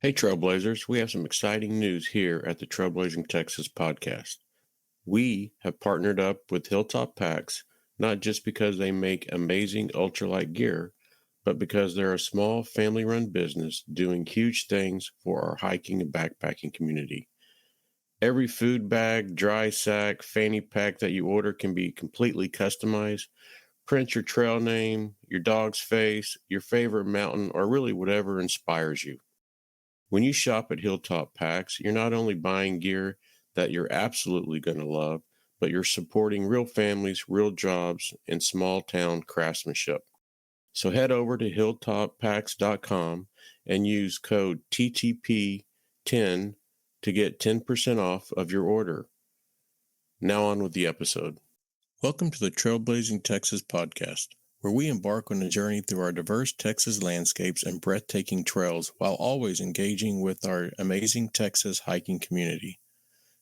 Hey, Trailblazers, we have some exciting news here at the Trailblazing Texas podcast. We have partnered up with Hilltop Packs, not just because they make amazing ultralight gear, but because they're a small family-run business doing huge things for our hiking and backpacking community. Every food bag, dry sack, fanny pack that you order can be completely customized. Print your trail name, your dog's face, your favorite mountain, or really whatever inspires you. When you shop at Hilltop Packs, you're not only buying gear that you're absolutely going to love, but you're supporting real families, real jobs, and small town craftsmanship. So head over to hilltoppacks.com and use code TTP10 to get 10% off of your order. Now on with the episode. Welcome to the Trailblazing Texas podcast, where we embark on a journey through our diverse Texas landscapes and breathtaking trails while always engaging with our amazing Texas hiking community.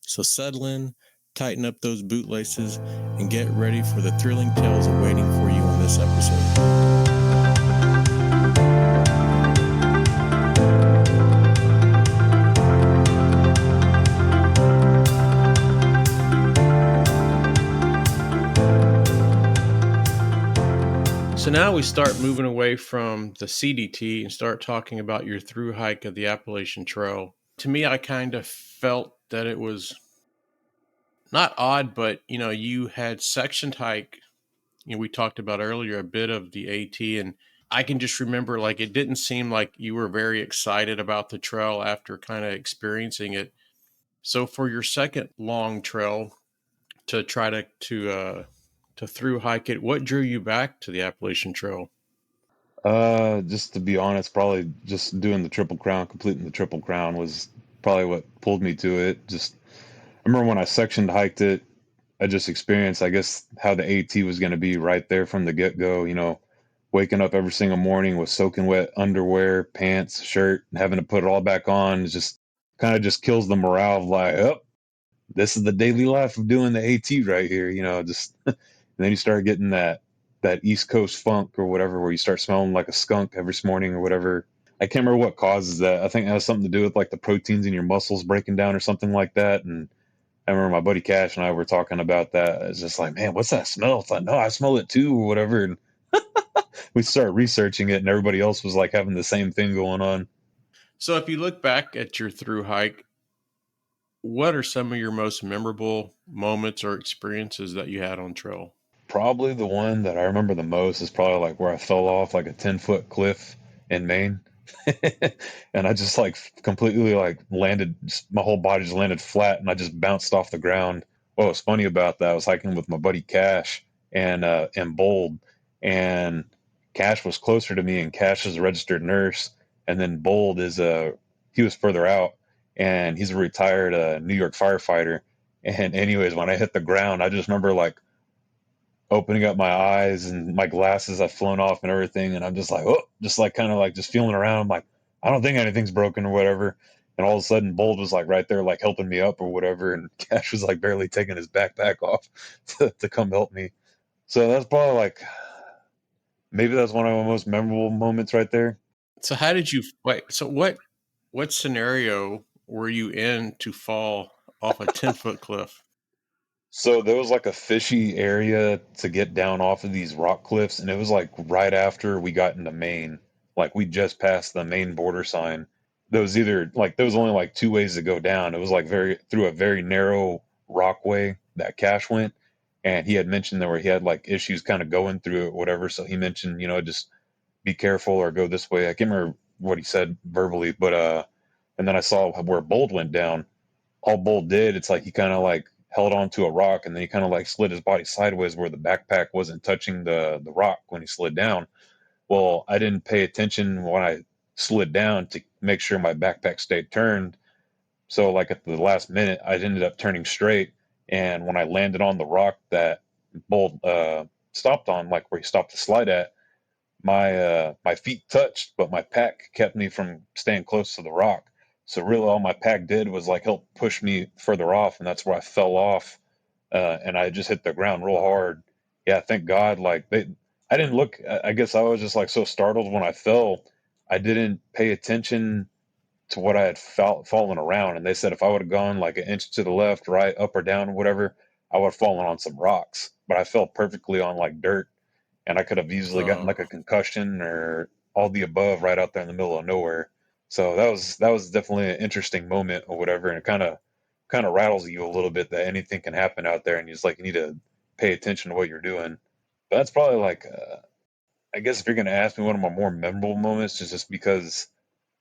So settle in, tighten up those bootlaces, and get ready for the thrilling tales awaiting for you on this episode. So now we start moving away from the CDT and start talking about your through hike of the Appalachian Trail. To me, I kind of felt that it was not odd, but you had sectioned hike. We talked about earlier a bit of the AT, and I can just remember like it didn't seem like you were very excited about the trail after kind of experiencing it. So for your second long trail to try to through hike it, what drew you back to the Appalachian Trail? Just to be honest, probably just doing the Triple Crown, completing the Triple Crown was probably what pulled me to it. I remember when I sectioned hiked it, I just experienced, I guess, how the AT was going to be right there from the get-go. Waking up every single morning with soaking wet underwear, pants, shirt, and having to put it all back on is just kind of just kills the morale of like, oh, this is the daily life of doing the AT right here. And then you start getting that East Coast funk or whatever, where you start smelling like a skunk every morning or whatever. I can't remember what causes that. I think it has something to do with like the proteins in your muscles breaking down or something like that. And I remember my buddy Cash and I were talking about that. It's just like, man, what's that smell? It's like, no, I smell it too or whatever. And we started researching it, and everybody else was like having the same thing going on. So if you look back at your through hike, what are some of your most memorable moments or experiences that you had on trail? Probably the one that I remember the most is probably like where I fell off like a 10-foot cliff in Maine. And I just like completely like landed, my whole body just landed flat and I just bounced off the ground. What was funny about that, I was hiking with my buddy Cash and Bold, and Cash was closer to me, and Cash is a registered nurse, and then Bold is he was further out, and he's a retired New York firefighter. And anyways, when I hit the ground, I just remember like opening up my eyes and my glasses have flown off and everything, and I'm just like, oh, just like kind of like just feeling around. I'm like, I don't think anything's broken or whatever. And all of a sudden Bold was like right there like helping me up or whatever, and Cash was like barely taking his backpack off to come help me. So that's probably like, maybe that's one of my most memorable moments right there. So how did you wait? So what scenario were you in to fall off a 10-foot cliff? So there was like a fishy area to get down off of these rock cliffs, and it was like right after we got into Maine. Like we just passed the Maine border sign. There was either like there was only like two ways to go down. It was like very through a very narrow rockway that Cash went, and he had mentioned there where he had like issues kind of going through it, whatever. So he mentioned, just be careful or go this way. I can't remember what he said verbally, but and then I saw where Bold went down. All Bolt did, it's like he kind of like held onto a rock, and then he kind of like slid his body sideways where the backpack wasn't touching the rock when he slid down. Well, I didn't pay attention when I slid down to make sure my backpack stayed turned. So like at the last minute, I ended up turning straight, and when I landed on the rock that Bolt stopped on, like where he stopped the slide at, my feet touched, but my pack kept me from staying close to the rock. So really, all my pack did was like help push me further off, and that's where I fell off, and I just hit the ground real hard. Yeah, thank God. Like I didn't look. I guess I was just like so startled when I fell. I didn't pay attention to what I had fallen around. And they said if I would have gone like an inch to the left, right, up or down, whatever, I would have fallen on some rocks. But I fell perfectly on like dirt, and I could have easily gotten Oh, like a concussion or all the above right out there in the middle of nowhere. So that was definitely an interesting moment or whatever, and it kind of rattles you a little bit that anything can happen out there, and you need to pay attention to what you're doing. But that's probably like I guess if you're gonna ask me one of my more memorable moments, is just because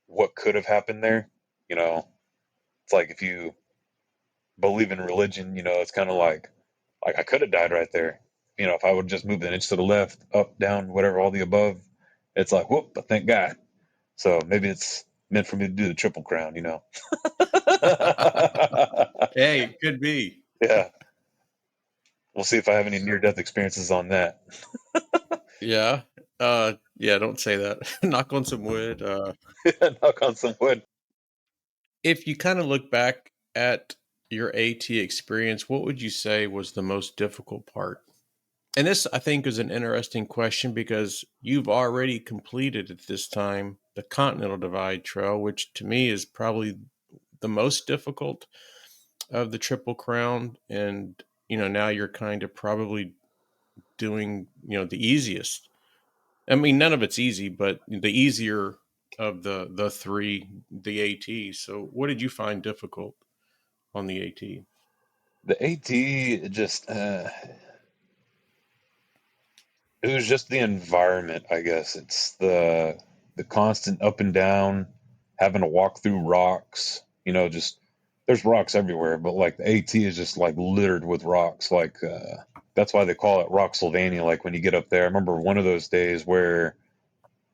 what could have happened there. You know, it's like if you believe in religion, it's kind of like I could have died right there. If I would just moved an inch to the left, up, down, whatever, all the above, it's like whoop, but thank God. So maybe it's meant for me to do the triple crown. hey, it could be. Yeah, we'll see if I have any near death experiences on that. Yeah. Yeah, don't say that. Knock on some wood. Knock on some wood. If you kind of look back at your AT experience, what would you say was the most difficult part? And this, I think, is an interesting question because you've already completed at this time the Continental Divide Trail, which to me is probably the most difficult of the Triple Crown. And, now you're kind of probably doing, the easiest. I mean, none of it's easy, but the easier of the three, the AT. So, what did you find difficult on the AT? The AT just it was just the environment, I guess. It's the constant up and down, having to walk through rocks. Just there's rocks everywhere, but like the AT is just like littered with rocks. Like that's why they call it Rocksylvania. Like when you get up there, I remember one of those days where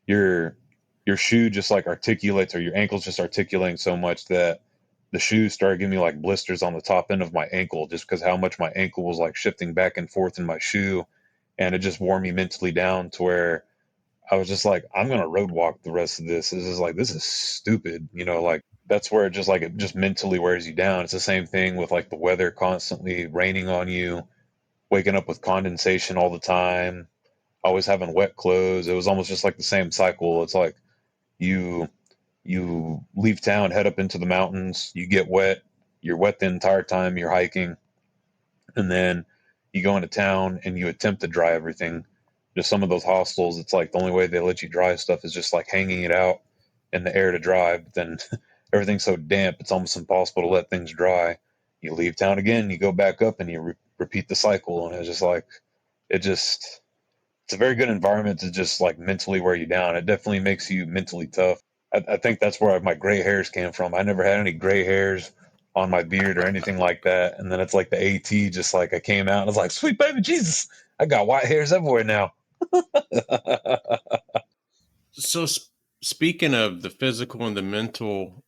your your shoe just like articulates, or your ankles just articulating so much that the shoe started giving me like blisters on the top end of my ankle, just because how much my ankle was like shifting back and forth in my shoe, and it just wore me mentally down to where I was just like, I'm gonna road walk the rest of this. This is stupid. Like that's where it just mentally wears you down. It's the same thing with like the weather constantly raining on you, waking up with condensation all the time, always having wet clothes. It was almost just like the same cycle. It's like you you leave town, head up into the mountains, you get wet, you're wet the entire time you're hiking, and then you go into town and you attempt to dry everything. Just some of those hostels, it's like the only way they let you dry stuff is just like hanging it out in the air to dry. But then everything's so damp, it's almost impossible to let things dry. You leave town again, you go back up, and you repeat the cycle. And it's just like, it just, it's a very good environment to just like mentally wear you down. It definitely makes you mentally tough. I think that's where my gray hairs came from. I never had any gray hairs on my beard or anything like that. And then it's like the AT, just like I came out and I was like, sweet baby Jesus, I got white hairs everywhere now. So, speaking of the physical and the mental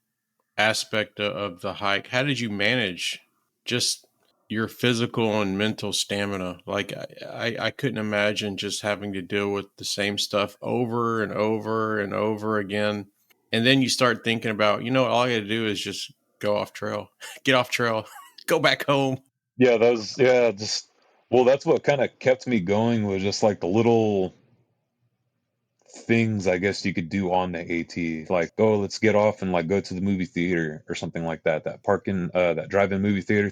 aspect of the hike, how did you manage just your physical and mental stamina? Like, I couldn't imagine just having to deal with the same stuff over and over and over again. And then you start thinking about, all I got to do is just go off trail, get off trail, go back home. Yeah, just, well, that's what kind of kept me going, was just like the little things I guess you could do on the AT, like, oh, let's get off and like go to the movie theater or something like that. That drive-in movie theater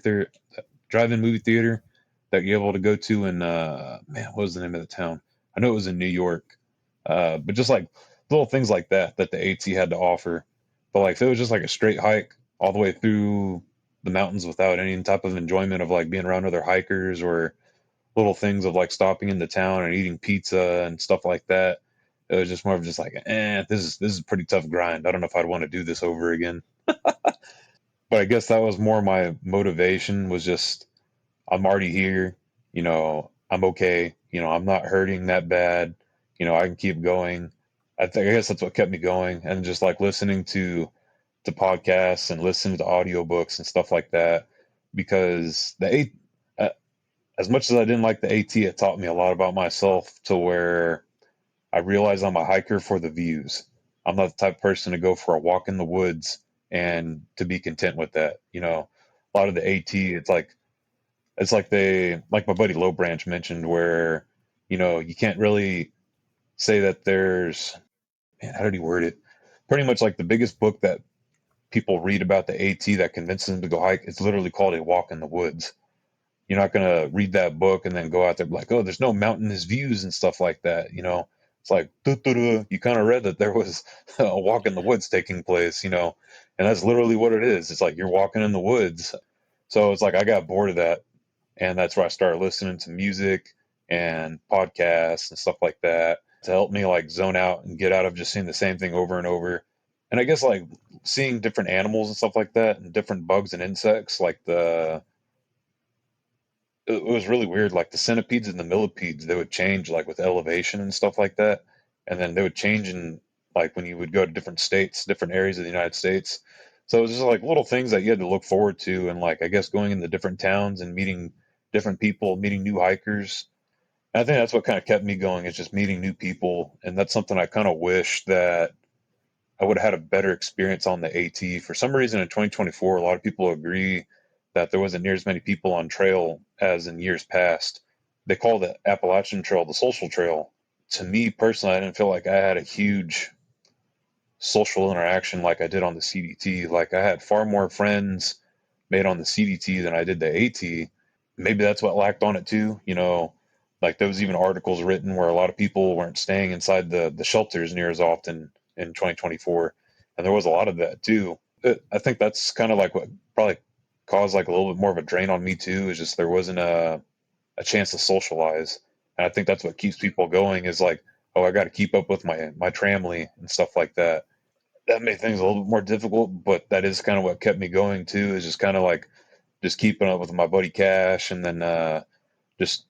that you're able to go to in man, what was the name of the town? I know it was in New York. But just like little things like that the AT had to offer. But like if it was just like a straight hike all the way through the mountains without any type of enjoyment of like being around other hikers, or little things of like stopping in the town and eating pizza and stuff like that. It was just more of just like, this is a pretty tough grind. I don't know if I'd want to do this over again. But I guess that was more my motivation, was just I'm already here, I'm okay, I'm not hurting that bad, I can keep going. I guess that's what kept me going, and just like listening to podcasts and listening to audiobooks and stuff like that, because uh, as much as I didn't like the AT, it taught me a lot about myself, to where I realize I'm a hiker for the views. I'm not the type of person to go for a walk in the woods and to be content with that. A lot of the AT, it's like like my buddy Low Branch mentioned, where you can't really say that there's, man, how did he word it? Pretty much like the biggest book that people read about the AT that convinces them to go hike, it's literally called a walk in the woods. You're not going to read that book and then go out there like, oh, there's no mountainous views and stuff like that. It's like, you kind of read that there was a walk in the woods taking place, and that's literally what it is. It's like you're walking in the woods. So it's like I got bored of that. And that's where I started listening to music and podcasts and stuff like that to help me like zone out and get out of just seeing the same thing over and over. And I guess like seeing different animals and stuff like that and different bugs and insects, like it was really weird. Like the centipedes and the millipedes, they would change like with elevation and stuff like that. And then they would change in like when you would go to different states, different areas of the United States. So it was just like little things that you had to look forward to. And like, I guess going into different towns and meeting different people, meeting new hikers. And I think that's what kind of kept me going is just meeting new people. And that's something I kind of wish that I would have had a better experience on the AT. For some reason in 2024, a lot of people agree that there wasn't near as many people on trail as in years past. They call the Appalachian Trail the social trail. To me personally, I didn't feel like I had a huge social interaction like I did on the CDT. Like I had far more friends made on the CDT than I did the AT. Maybe that's what lacked on it too. Like there was even articles written where a lot of people weren't staying inside the shelters near as often in 2024, and there was a lot of that too. I think that's kind of like what probably caused like a little bit more of a drain on me too. Is just there wasn't a chance to socialize, and I think that's what keeps people going. Is like, oh, I got to keep up with my tramily and stuff like that. That made things a little bit more difficult, but that is kind of what kept me going too. Is just kind of like just keeping up with my buddy Cash, and then just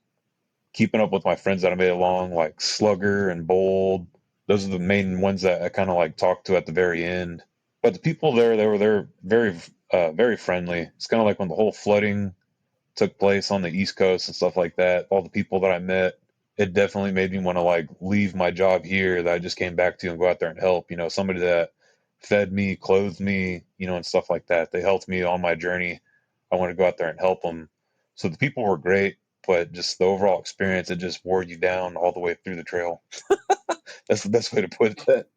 keeping up with my friends that I made along, like Slugger and Bold. Those are the main ones that I kind of like talked to at the very end. But the people there, they're very friendly. It's kind of like when the whole flooding took place on the East Coast and stuff like that. All the people that I met, it definitely made me want to like leave my job here that I just came back to and go out there and help. Somebody that fed me, clothed me, and stuff like that. They helped me on my journey. I want to go out there and help them. So the people were great, but just the overall experience, it just wore you down all the way through the trail. That's the best way to put it.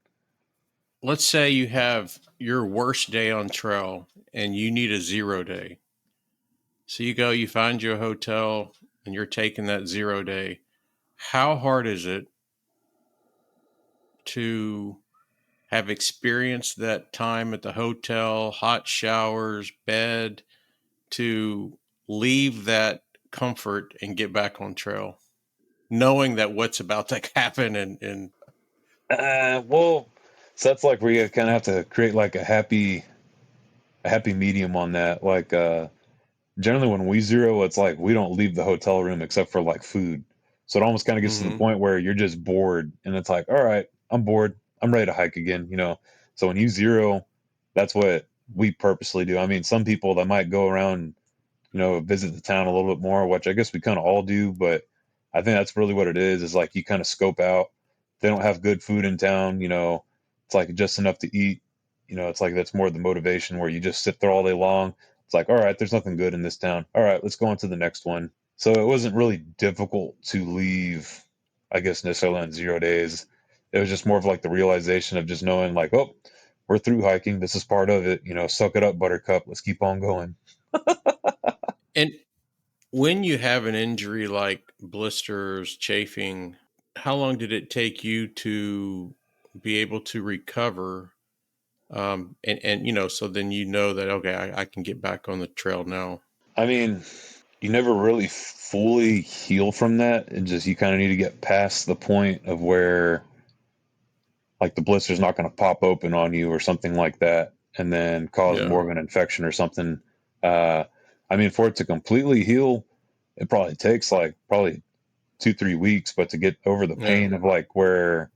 Let's say you have your worst day on trail and you need a 0 day. So you go, you find you a hotel and you're taking that 0 day. How hard is it to have experienced that time at the hotel, hot showers, bed, to leave that comfort and get back on trail, knowing that what's about to happen and Well, so that's like where you kind of have to create like a happy medium on that. Like, generally when we zero, it's like we don't leave the hotel room except for like food. So it almost kind of gets to the mm-hmm. point where you're just bored, and it's like, all right, I'm bored. I'm ready to hike again. So when you zero, that's what we purposely do. I mean, some people that might go around, visit the town a little bit more, which I guess we kind of all do, but I think that's really what it is like you kind of scope out. They don't have good food in town, it's like just enough to eat. It's like that's more the motivation where you just sit there all day long. It's like, all right, there's nothing good in this town. All right, let's go on to the next one. So it wasn't really difficult to leave, I guess, necessarily on 0 days. It was just more of like the realization of just knowing, like, oh, we're through hiking. This is part of it. Suck it up, Buttercup. Let's keep on going. And when you have an injury like blisters, chafing, how long did it take you to be able to recover? And so then that okay, I can get back on the trail now. I mean, you never really fully heal from that. It just, you kind of need to get past the point of where like the blister's not going to pop open on you or something like that and then cause Yeah. more of an infection or something. Uh, I mean, for it to completely heal, it probably takes like probably 2-3 weeks, but to get over the Yeah. pain of like where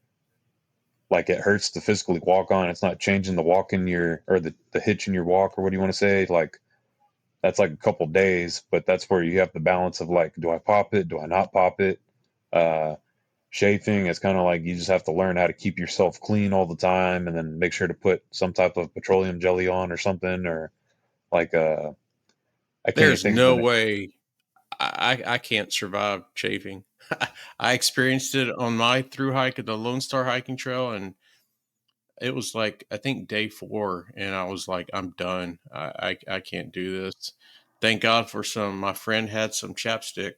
like it hurts to physically walk on, it's not changing the walk in your or the hitch in your walk or what do you want to say? Like that's like a couple days, but that's where you have the balance of like, do I pop it? Do I not pop it? Uh, Chafing is kind of like you just have to learn how to keep yourself clean all the time and then make sure to put some type of petroleum jelly on or something or like I can't even There's think of no it. way I can't survive chafing. I experienced it on my through hike at the Lone Star hiking trail, and it was like I think day 4, and I was like, I'm done. I can't do this. Thank God for some. My friend had some chapstick.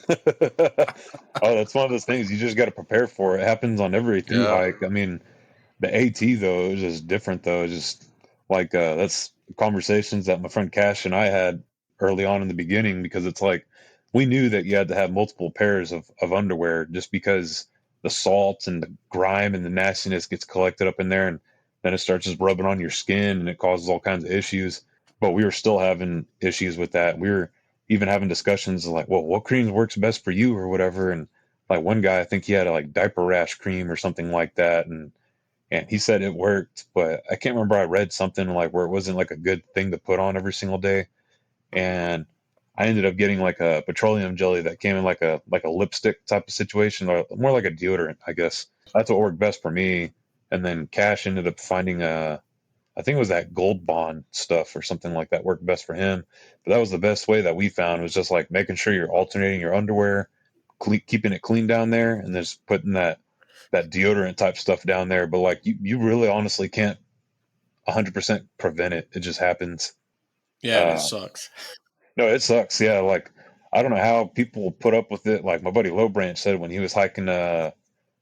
Oh, that's one of those things you just got to prepare for. It happens on every through Yeah. hike. I mean, the AT though is just different though. It's just like that's conversations that my friend Cash and I had early on in the beginning because it's like we knew that you had to have multiple pairs of underwear just because the salt and the grime and the nastiness gets collected up in there and then it starts just rubbing on your skin and it causes all kinds of issues. But we were still having issues with that. We were even having discussions like, well, what cream works best for you or whatever. And like one guy, I think he had a like diaper rash cream or something like that. And he said it worked, but I can't remember. I read something like where it wasn't like a good thing to put on every single day, and I ended up getting like a petroleum jelly that came in like a lipstick type of situation, or more like a deodorant, I guess. That's what worked best for me. And then Cash ended up finding I think it was that Gold Bond stuff or something like that worked best for him. But that was the best way that we found was just like making sure you're alternating your underwear, keeping it clean down there, and just putting that deodorant type stuff down there. But like you really honestly can't 100% prevent it. It just happens. Yeah, and it Uh, sucks. no, it sucks. Yeah, like I don't know how people put up with it. Like my buddy Low Branch said when he was hiking the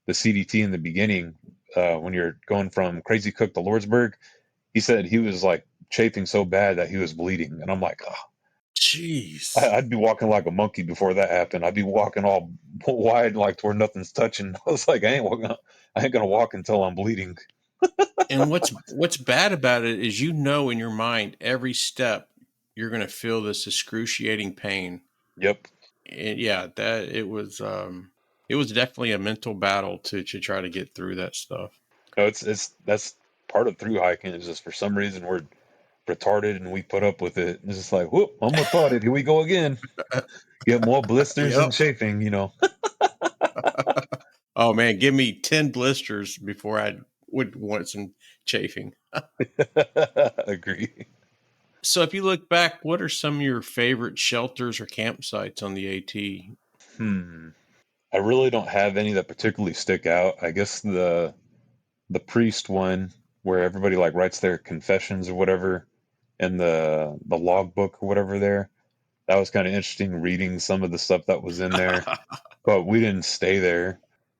CDT in the beginning, when you're going from Crazy Cook to Lordsburg, he said he was like chafing so bad that he was bleeding, and I'm like, oh, Jeez. I'd be walking like a monkey before that happened. I'd be walking all wide, like to where nothing's touching. I was like, I ain't gonna walk until I'm bleeding. And what's bad about it is in your mind every step you're going to feel this excruciating pain. Yep. And yeah, that it was definitely a mental battle to try to get through that stuff. No, it's that's part of through hiking is just for some reason we're retarded and we put up with it. It's just like, whoop, I'm retarded. Here we go again. Get more blisters and Yep. chafing. Oh man, give me 10 blisters before I would want some chafing. Agree. So if you look back, what are some of your favorite shelters or campsites on the AT? Hmm. I really don't have any that particularly stick out. I guess the priest one where everybody like writes their confessions or whatever in the logbook or whatever there. That was kind of interesting reading some of the stuff that was in there, but we didn't stay there.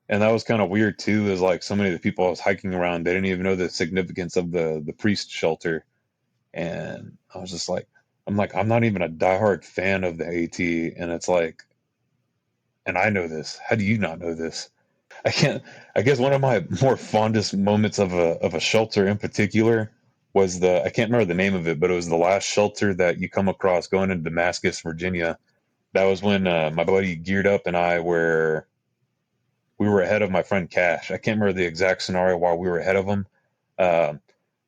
And that was kind of weird too, is like so many of the people I was hiking around, they didn't even know the significance of the priest shelter. And I was just like, I'm not even a diehard fan of the AT. And it's like, and I know this. How do you not know this? I can't. I guess one of my more fondest moments of a shelter in particular was I can't remember the name of it, but it was the last shelter that you come across going into Damascus, Virginia. That was when my buddy geared up and we were ahead of my friend Cash. I can't remember the exact scenario while we were ahead of him, uh,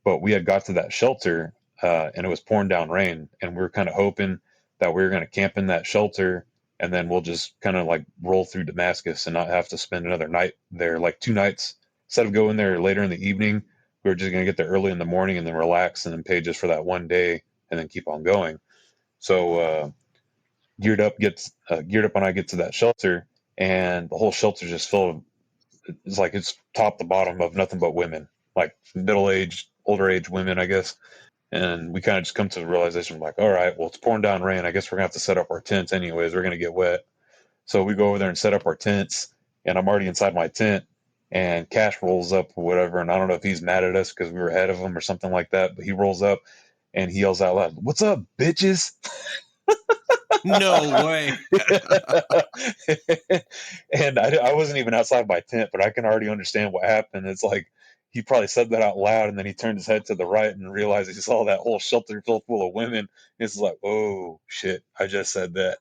but we had got to that shelter and it was pouring down rain, and we were kind of hoping that we were going to camp in that shelter, and then we'll just kind of like roll through Damascus and not have to spend another night there, like 2 nights. Instead of going there later in the evening, we were just going to get there early in the morning and then relax and then pay just for that one day and then keep on going. So geared up when I get to that shelter, and the whole shelter just full of it's like it's top to bottom of nothing but women, like middle aged, older age women, I guess. And we kind of just come to the realization, like, all right, well, it's pouring down rain. I guess we're gonna have to set up our tents anyways. We're gonna get wet. So we go over there and set up our tents, and I'm already inside my tent. And Cash rolls up or whatever, and I don't know if he's mad at us because we were ahead of him or something like that. But he rolls up and he yells out loud, "What's up, bitches?" No way. And I wasn't even outside my tent, but I can already understand what happened. It's like he probably said that out loud, and then he turned his head to the right and realized he saw that whole shelter filled full of women. It's like, oh shit, I just said that.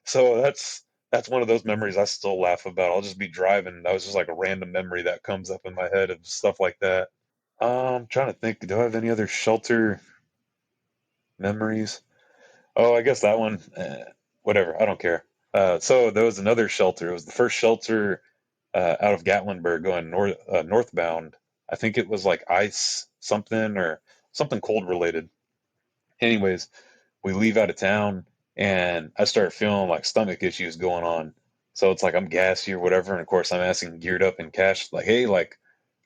So that's one of those memories I still laugh about. I'll just be driving. That was just like a random memory that comes up in my head of stuff like that. I'm trying to think. Do I have any other shelter memories? Oh, I guess that one. Whatever. I don't care. So there was another shelter. It was the first shelter out of Gatlinburg going northbound. I think it was like ice something or something cold related. Anyways, we leave out of town, and I started feeling like stomach issues going on. So it's like I'm gassy or whatever, and of course I'm asking geared up and Cash like, hey, like,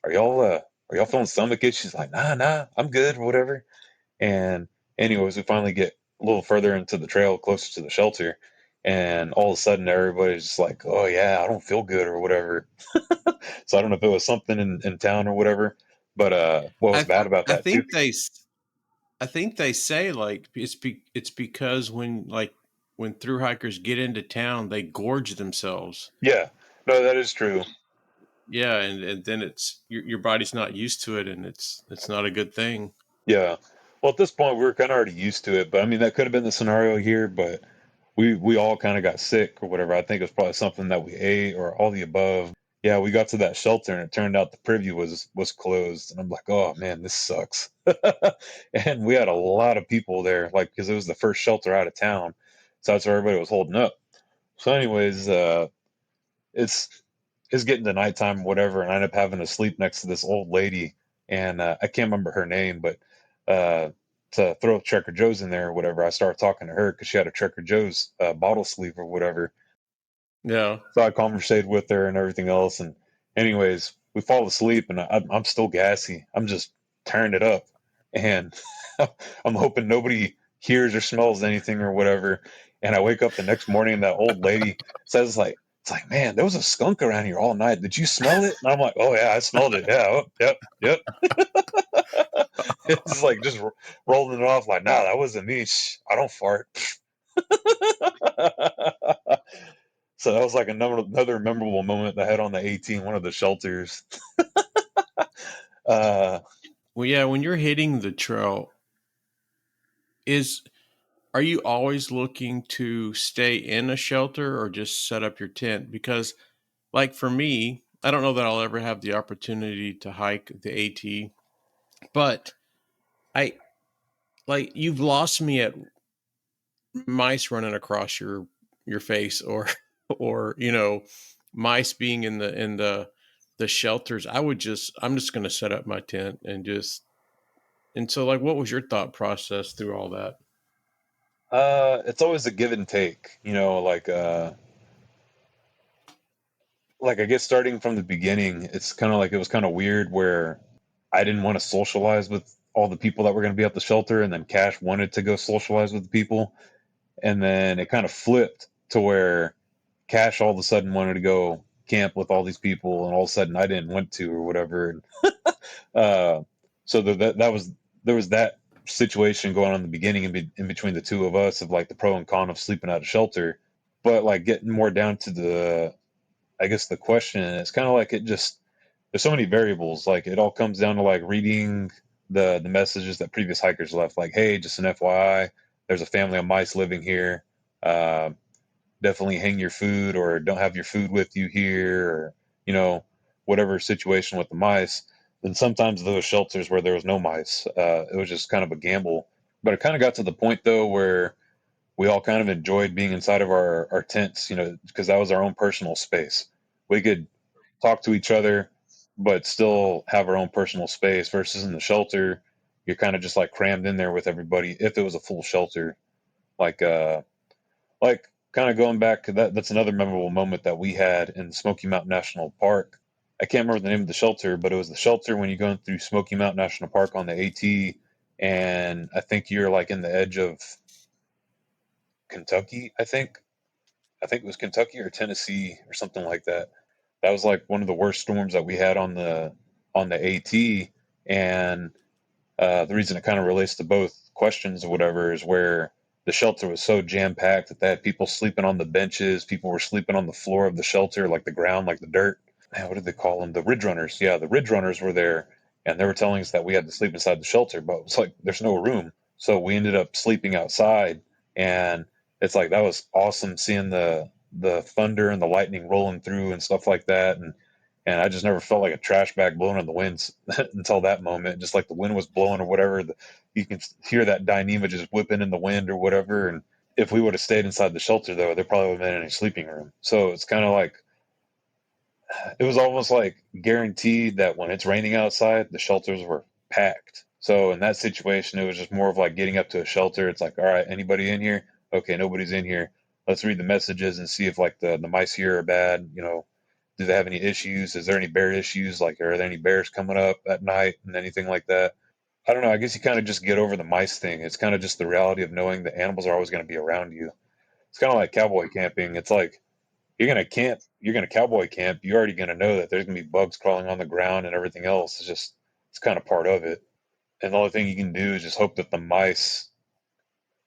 are y'all are y'all feeling stomach issues? Like, nah, I'm good or whatever. And anyways, we finally get a little further into the trail, closer to the shelter, and all of a sudden everybody's just like, oh yeah, I don't feel good or whatever. So I don't know if it was something in town or whatever. But what was I bad about I that too? think they I think they say like it's because when through hikers get into town, they gorge themselves. Yeah, no, that is true. Yeah, and then it's your body's not used to it, and it's not a good thing. Yeah. Well, at this point, we were kind of already used to it, but I mean, that could have been the scenario here, but we all kind of got sick or whatever. I think it was probably something that we ate or all the above. Yeah, we got to that shelter and it turned out the preview was closed, and I'm like, oh man, this sucks. And we had a lot of people there, like because it was the first shelter out of town, so that's where everybody was holding up. So, anyways, it's it's getting to nighttime, or whatever, and I end up having to sleep next to this old lady, and I can't remember her name, but uh, to throw Trader Joe's in there or whatever, I started talking to her because she had a Trader Joe's bottle sleeve or whatever. Yeah. So I conversated with her and everything else, and anyways, we fall asleep, and I'm still gassy. I'm just tearing it up, and I'm hoping nobody hears or smells anything or whatever. And I wake up the next morning, and that old lady says like, "It's like, man, there was a skunk around here all night. Did you smell it?" And I'm like, "Oh yeah, I smelled it. Yeah, oh, yep." It's like just rolling it off like, "Nah, that wasn't me. Shh, I don't fart." So that was like another memorable moment I had on the 18, one of the shelters. Uh, Well, yeah, when you're hitting the trail, is are you always looking to stay in a shelter or just set up your tent? Because, like for me, I don't know that I'll ever have the opportunity to hike the AT, but I like you've lost me at mice running across your face or or mice being in the shelters. I'm just going to set up my tent and so like what was your thought process through all that? it's always a give and take, like I guess starting from the beginning, it's kind of like it was kind of weird where I didn't want to socialize with all the people that were going to be at the shelter, and then Cash wanted to go socialize with the people, and then it kind of flipped to where Cash all of a sudden wanted to go camp with all these people, and all of a sudden I didn't want to or whatever. And Uh, so that was there was that situation going on in the beginning in between the two of us of like the pro and con of sleeping at a shelter, but like getting more down to the I guess the question, it's kind of like it just there's so many variables. Like it all comes down to like reading the messages that previous hikers left, like hey, just an FYI, there's a family of mice living here. Uh, Definitely hang your food or don't have your food with you here, or you know whatever situation with the mice. Then sometimes those shelters where there was no mice, it was just kind of a gamble. But it kind of got to the point though where we all kind of enjoyed being inside of our tents, because that was our own personal space. We could talk to each other but still have our own personal space versus in the shelter you're kind of just like crammed in there with everybody if it was a full shelter. Like uh like kind of going back, that's another memorable moment that we had in Smoky Mountain National Park. I can't remember the name of the shelter, but it was the shelter when you're going through Smoky Mountain National Park on the AT, and I think you're like in the edge of Kentucky. I think it was Kentucky or Tennessee or something like that. That was like one of the worst storms that we had on the AT, and the reason it kind of relates to both questions or whatever is where the shelter was so jam packed that they had people sleeping on the benches. People were sleeping on the floor of the shelter, like the ground, like the dirt. Man, what did they call them? The ridge runners. Yeah, the ridge runners were there, and they were telling us that we had to sleep inside the shelter, but it was like there's no room. So we ended up sleeping outside, and it's like that was awesome seeing the thunder and the lightning rolling through and stuff like that, and I just never felt like a trash bag blowing in the winds until that moment. Just like the wind was blowing or whatever, you can hear that Dyneema just whipping in the wind or whatever. And if we would have stayed inside the shelter, though, there probably would have been any sleeping room. So it's kind of like it was almost like guaranteed that when it's raining outside, the shelters were packed. So in that situation, it was just more of like getting up to a shelter. It's like, all right, anybody in here? Okay, nobody's in here. let's read the messages and see if like the mice here are bad. Do they have any issues? Is there any bear issues? Like, are there any bears coming up at night and anything like that? I don't know. I guess you kind of just get over the mice thing. It's kind of just the reality of knowing that animals are always going to be around you. It's kind of like cowboy camping. It's like you're going to camp, you're going to cowboy camp. You're already going to know that there's going to be bugs crawling on the ground and everything else. It's kind of part of it. And the only thing you can do is just hope that the mice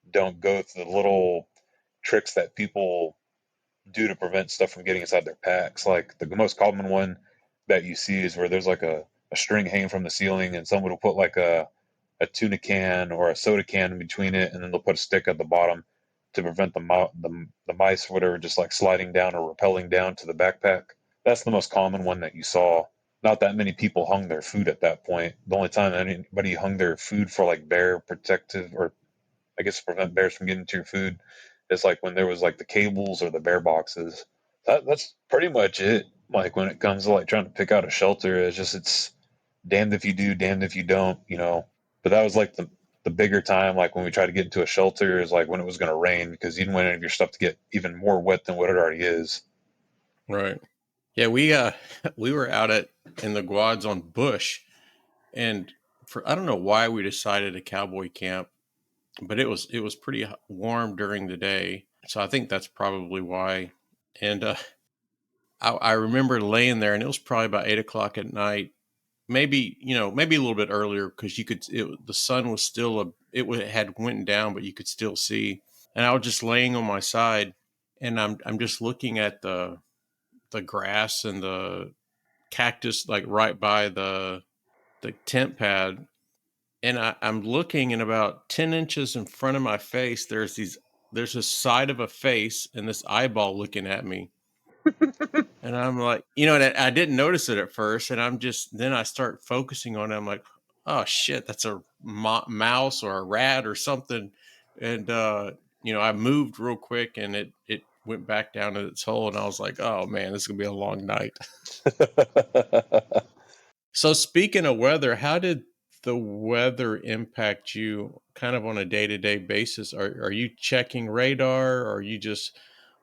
don't go through the little tricks that people do to prevent stuff from getting inside their packs. Like the most common one that you see is where there's like a string hanging from the ceiling and someone will put like a tuna can or a soda can in between it, and then they'll put a stick at the bottom to prevent the mice or whatever just like sliding down or rappelling down to the backpack. That's the most common one that you saw. Not that many people hung their food at that point. The only time anybody hung their food for like bear protective, or I guess prevent bears from getting to your food, is like when there was like the cables or the bear boxes. That's pretty much it. Like when it comes to like trying to pick out a shelter, it's damned if you do, damned if you don't. But that was like the bigger time, like when we tried to get into a shelter, is like when it was going to rain because you didn't want any of your stuff to get even more wet than what it already is. Right. Yeah, we we were out at in the Guads on Bush, and for I don't know why we decided a cowboy camp, but it was pretty warm during the day, so I think that's probably why. And I remember laying there, and it was probably about 8 o'clock at night, maybe maybe a little bit earlier because the sun was still had went down, but you could still see. And I was just laying on my side, and I'm just looking at the grass and the cactus like right by the tent pad, and I'm looking, and about 10 inches in front of my face, there's a side of a face and this eyeball looking at me. And I'm like, and I didn't notice it at first. And then I start focusing on it. I'm like, oh shit, that's a mouse or a rat or something. And, I moved real quick, and it went back down to its hole. And I was like, oh man, this is going to be a long night. So, speaking of weather, how did the weather impact you kind of on a day to day basis? Are you checking radar? Or are you just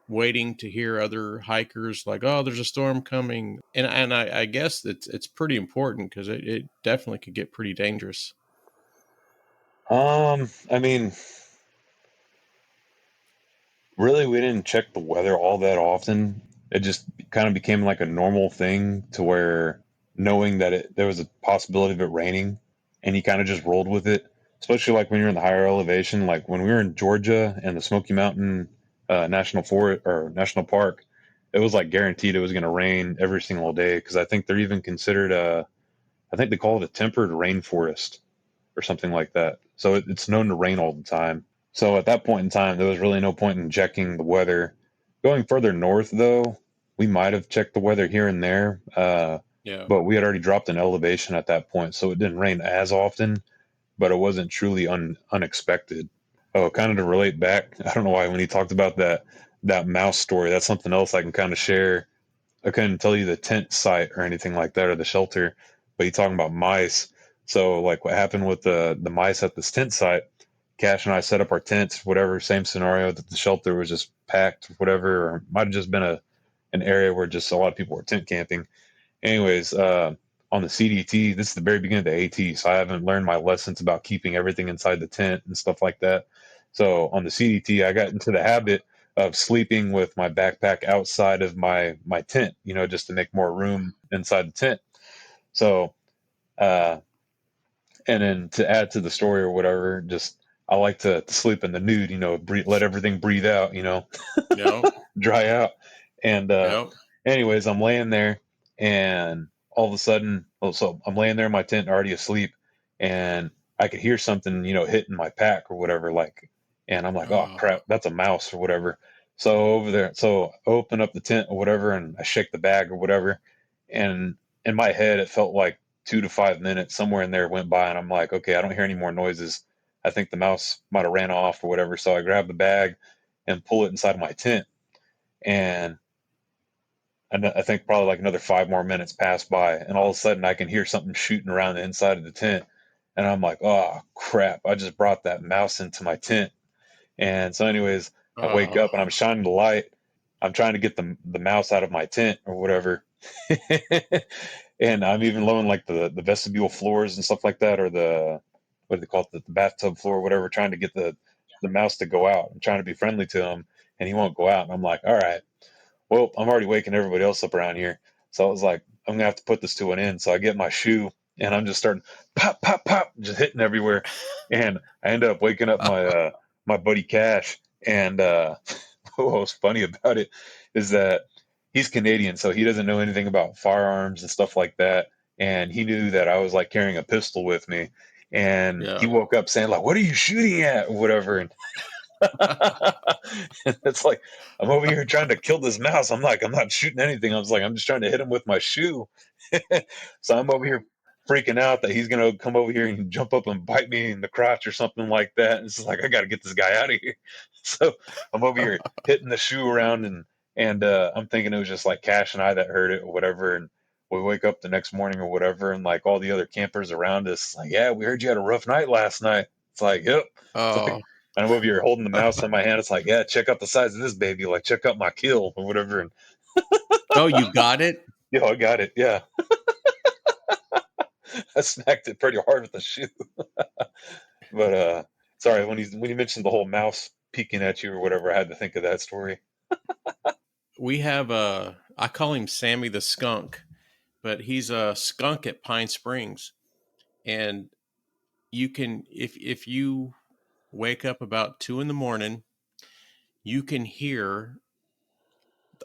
waiting to hear other hikers like, oh, there's a storm coming? And I guess it's pretty important because it definitely could get pretty dangerous. I mean, really, we didn't check the weather all that often. It just kind of became like a normal thing to where knowing that there was a possibility of it raining, and you kind of just rolled with it. Especially like when you're in the higher elevation, like when we were in Georgia and the Smoky Mountain National Forest or National Park, it was like guaranteed it was going to rain every single day because I think they're even considered I think they call it a tempered rainforest or something like that. So it's known to rain all the time. So at that point in time, there was really no point in checking the weather. Going further north, though, we might have checked the weather here and there, Yeah. but we had already dropped in elevation at that point, so it didn't rain as often, but it wasn't truly unexpected. Oh, kind of to relate back, I don't know why when he talked about that mouse story, that's something else I can kind of share. I couldn't tell you the tent site or anything like that or the shelter, but you talking about mice. So like what happened with the mice at this tent site, Cash and I set up our tents, whatever, same scenario that the shelter was just packed, whatever, or might have just been an area where just a lot of people were tent camping. Anyways, on the CDT, this is the very beginning of the AT, so I haven't learned my lessons about keeping everything inside the tent and stuff like that. So on the CDT, I got into the habit of sleeping with my backpack outside of my tent, just to make more room inside the tent. So, uh, and then to add to the story or whatever, just I like to sleep in the nude, let everything breathe out, Yep. dry out. And Yep. anyways, I'm laying there, and all of a sudden, so I'm laying there in my tent, already asleep, and I could hear something, hitting my pack or whatever, like, and I'm like, oh Uh, crap, that's a mouse or whatever. So over there, so I open up the tent or whatever, and I shake the bag or whatever, and in my head, it felt like 2 to 5 minutes somewhere in there went by, and I'm like, okay, I don't hear any more noises. I think the mouse might have ran off or whatever. So I grab the bag and pull it inside of my tent, and I think probably like another 5 more minutes pass by, and all of a sudden I can hear something shooting around the inside of the tent, and I'm like, oh crap! I just brought that mouse into my tent. And so, anyways, I wake Oh, up and I'm shining the light. I'm trying to get the mouse out of my tent or whatever. And I'm even lowering like the vestibule floors and stuff like that, or the what do they call it, the bathtub floor or whatever, trying to get the mouse to go out. I'm trying to be friendly to him, and he won't go out. And I'm like, all right, well, I'm already waking everybody else up around here. So I was like, I'm gonna have to put this to an end. So I get my shoe and I'm just starting pop, pop, pop, just hitting everywhere. And I end up waking up my buddy Cash. And what was funny about it is that he's Canadian, so he doesn't know anything about firearms and stuff like that. And he knew that I was like carrying a pistol with me. And he yeah. woke up saying, like, what are you shooting at? Or whatever. And it's like, I'm over here trying to kill this mouse. I'm like, I'm not shooting anything. I was like, I'm just trying to hit him with my shoe. So I'm over here freaking out that he's gonna come over here and jump up and bite me in the crotch or something like that. And it's just like, I got to get this guy out of here. So I'm over here hitting the shoe around, and I'm thinking it was just like Cash and I that heard it or whatever. And we wake up the next morning or whatever, and like all the other campers around us, like, yeah, we heard you had a rough night last night. It's like, yep. It's like, Oh, and I'm over here holding the mouse in my hand. It's like, yeah, check out the size of this baby. Like, check out my kill or whatever. And oh, you got it? yo, I got it. Yeah, I smacked it pretty hard with the shoe. But sorry, when you mentioned the whole mouse peeking at you or whatever, I had to think of that story. We have I call him Sammy the skunk, but he's a skunk at Pine Springs. And you can, if you wake up about 2 in the morning, you can hear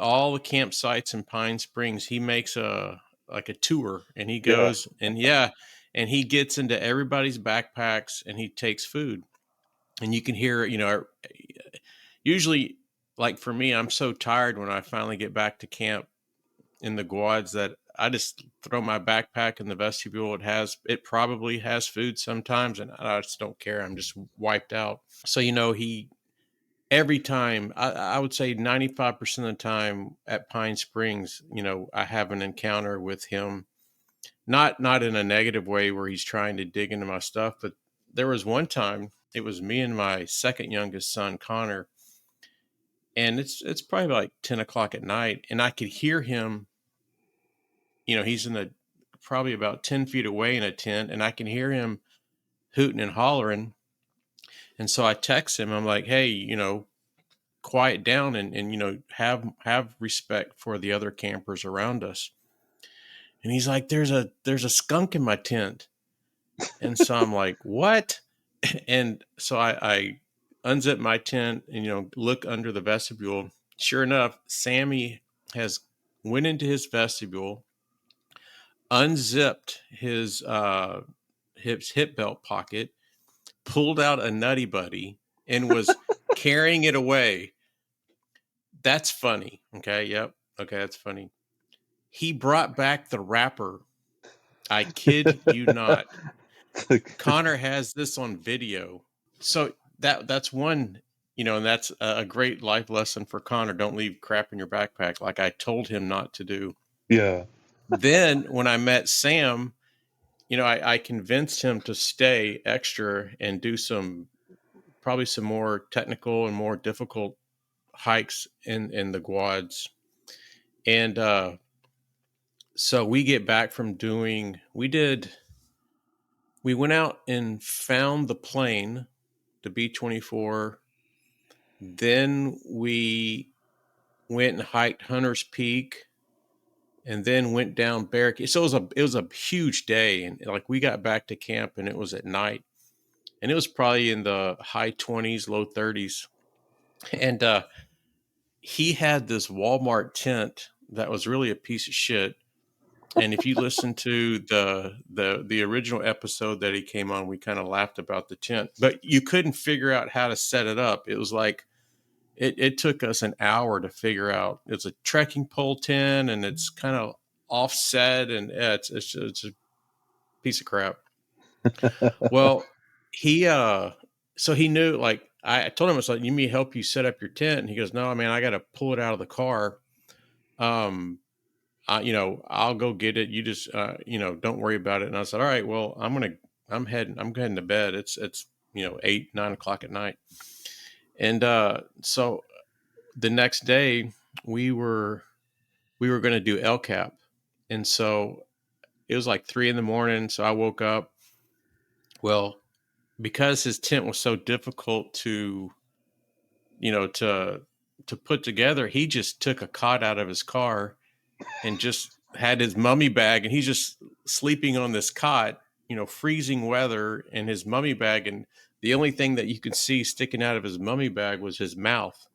all the campsites in Pine Springs. He makes a like a tour, and he Yeah, goes, and yeah, and he gets into everybody's backpacks and he takes food. And you can hear, usually, like for me, I'm so tired when I finally get back to camp in the Guads that I just throw my backpack in the vestibule. It probably has food sometimes, and I just don't care. I'm just wiped out. So he every time, I would say 95% of the time at Pine Springs, I have an encounter with him. Not in a negative way where he's trying to dig into my stuff, but there was one time it was me and my second youngest son Connor, and it's probably like 10 o'clock at night, and I could hear him. He's in a probably about 10 feet away in a tent, and I can hear him hooting and hollering. And so I text him. I'm like, hey, quiet down, and have respect for the other campers around us. And he's like, there's a skunk in my tent. And so I'm like, what? And so I unzip my tent and look under the vestibule. Sure enough, Sammy has went into his vestibule, unzipped his hip belt pocket, pulled out a Nutty Buddy, and was carrying it away. That's funny. Okay. Yep. Okay. That's funny. He brought back the wrapper. I kid you not. Connor has this on video. So that's one, and that's a great life lesson for Connor. Don't leave crap in your backpack, like I told him not to do. yeah. Then when I met Sam, I convinced him to stay extra and do probably some more technical and more difficult hikes in the Guads. And so we get back from we went out and found the plane, the B-24. Then we went and hiked Hunter's Peak, and then went down Bear. So it was a huge day, and like we got back to camp and it was at night, and it was probably in the high 20s, low 30s. And he had this Walmart tent that was really a piece of shit. And if you listen to the original episode that he came on, we kind of laughed about the tent, but you couldn't figure out how to set it up. It was like it took us an hour to figure out. It's a trekking pole tent, and it's kind of offset, and it's a piece of crap. Well, he so he knew, like I told him, I was like, "You me help you set up your tent?" And he goes, "No, man, I got to pull it out of the car. Um, I'll go get it. You just, don't worry about it." And I said, "All right, well, I'm heading to bed. It's 8, 9 o'clock at night." And so the next day we were we were going to do El Cap, and so it was like 3 in the morning. So I woke up. Well, because his tent was so difficult to you know to put together, he just took a cot out of his car and just had his mummy bag, and he's just sleeping on this cot, freezing weather in his mummy bag, and the only thing that you could see sticking out of his mummy bag was his mouth.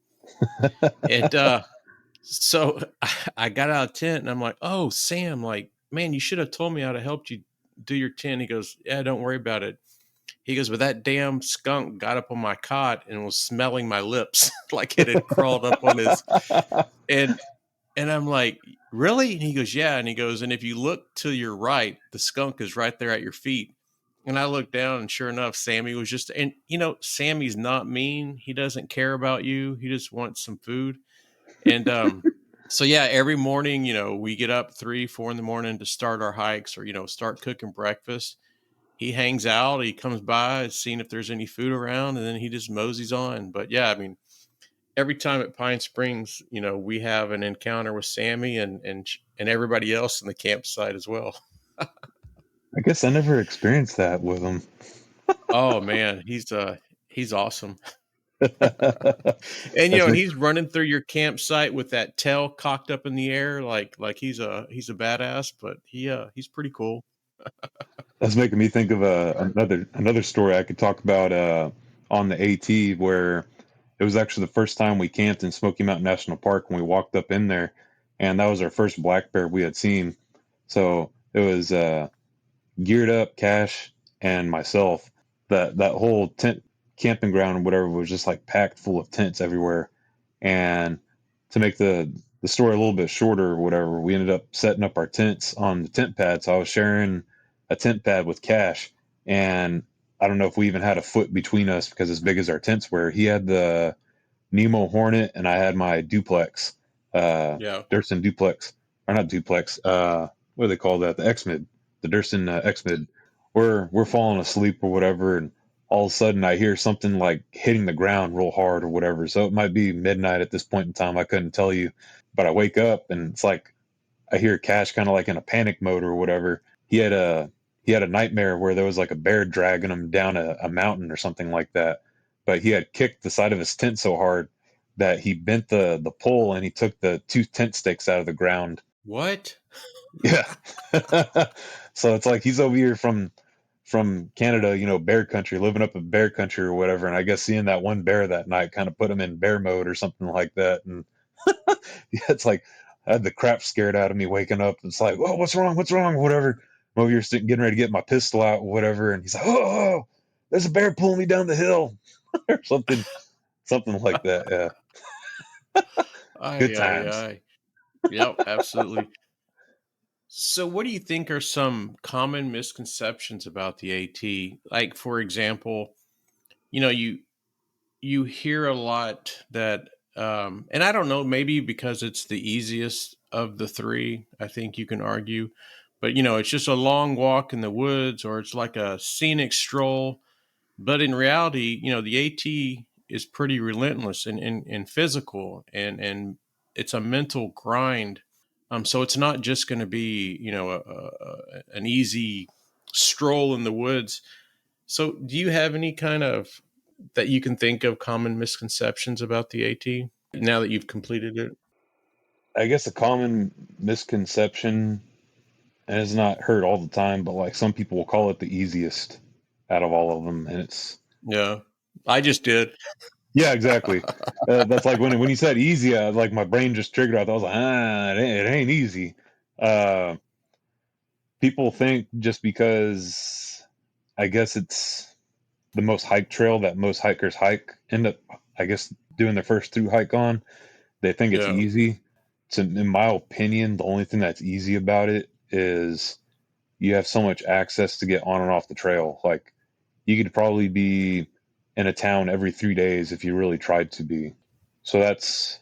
And so I got out of tent and I'm like, "Oh, Sam, like, man, you should have told me I'd have helped you do your tent." He goes, "Yeah, don't worry about it." He goes, "But that damn skunk got up on my cot and was smelling my lips like it had crawled up on his." And and I'm like, "Really?" And he goes, "Yeah." And he goes, "And if you look to your right, the skunk is right there at your feet." And I looked down, and sure enough, Sammy was just, and Sammy's not mean. He doesn't care about you. He just wants some food. And so yeah, every morning, we get up 3, 4 in the morning to start our hikes, or start cooking breakfast. He hangs out. He comes by, seeing if there's any food around, and then he just moseys on. But yeah, I mean, every time at Pine Springs, we have an encounter with Sammy and everybody else in the campsite as well. I guess I never experienced that with him. Oh man, he's awesome. And That's and make, he's running through your campsite with that tail cocked up in the air, like he's a badass, but he's pretty cool. that's making me think of another story I could talk about on the AT, where it was actually the first time we camped in Smoky Mountain National Park, and we walked up in there, and that was our first black bear we had seen. So it was geared up, Cash, and myself. That whole tent camping ground, whatever, was just like packed full of tents everywhere. And to make the story a little bit shorter, or whatever, we ended up setting up our tents on the tent pad. So I was sharing a tent pad with Cash, and I don't know if we even had a foot between us because as big as our tents were, he had the Nemo Hornet, and I had my duplex, Yeah. Durston duplex, or not duplex. What do they call that? The X mid, the Durston X mid. We're falling asleep or whatever, and all of a sudden I hear something like hitting the ground real hard or whatever. So it might be midnight at this point in time. I couldn't tell you, but I wake up and it's like I hear Cash kind of like in a panic mode or whatever. He had a nightmare where there was like a bear dragging him down a mountain or something like that. But he had kicked the side of his tent so hard that he bent the pole and he took the two tent stakes out of the ground. What? Yeah. So it's like he's over here from Canada, bear country, living up in bear country or whatever. And I guess seeing that one bear that night kind of put him in bear mode or something like that. And yeah, it's like I had the crap scared out of me waking up. It's like, oh, what's wrong? What's wrong? Whatever. I'm over here getting ready to get my pistol out, whatever. And he's like, oh, there's a bear pulling me down the hill or something like that. Yeah. Good Ay, ay, times. ay. Yep, absolutely. So, what do you think are some common misconceptions about the AT? Like, for example, you know, you you hear a lot that, and I don't know, maybe because it's the easiest of the three, I think you can argue, but it's just a long walk in the woods, or it's like a scenic stroll. But in reality, the AT is pretty relentless and physical, and it's a mental grind. So it's not just going to be, an easy stroll in the woods. So do you have any kind of that you can think of common misconceptions about the AT now that you've completed it? I guess a common misconception, and it's not heard all the time, but like some people will call it the easiest out of all of them. And it's, Yeah, I just did. yeah, exactly. That's like when you said easy, like my brain just triggered. I was like, it ain't easy. Uh, People think just because I guess it's the most hiked trail that most hikers end up, I guess, doing their first through hike on, they think it's Yeah, easy. So, in my opinion, the only thing that's easy about it is you have so much access to get on and off the trail. Like you could probably be in a town every 3 days if you really tried to be. So that's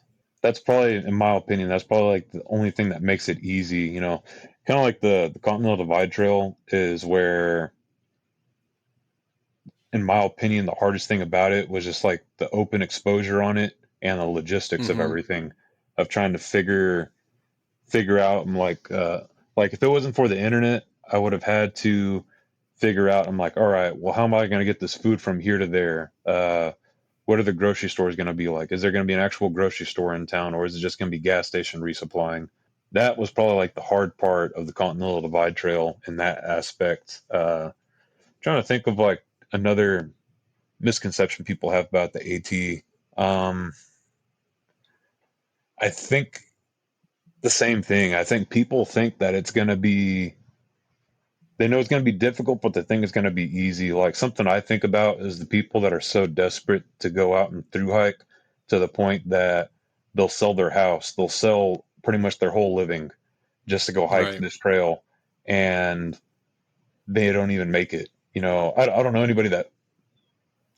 probably, in my opinion, that's probably like the only thing that makes it easy. Kind of like the Continental Divide Trail is where, in my opinion, the hardest thing about it was just like the open exposure on it and the logistics of Mm-hmm. everything, of trying to figure out. I'm like if it wasn't for the internet, I would have had to figure out. I'm like, all right, well, how am I going to get this food from here to there? What are the grocery stores going to be like? Is there going to be an actual grocery store in town, or is it just going to be gas station resupplying? That was probably like the hard part of the Continental Divide Trail in that aspect. Trying to think of like another misconception people have about the AT. Um, I think the same thing. I think people think that it's going to be, they know it's going to be difficult, but they think it's going to be easy. Like something I think about is the people that are so desperate to go out and through hike to the point that they'll sell their house, they'll sell pretty much their whole living just to go hike Right. this trail, and they don't even make it. I don't know anybody that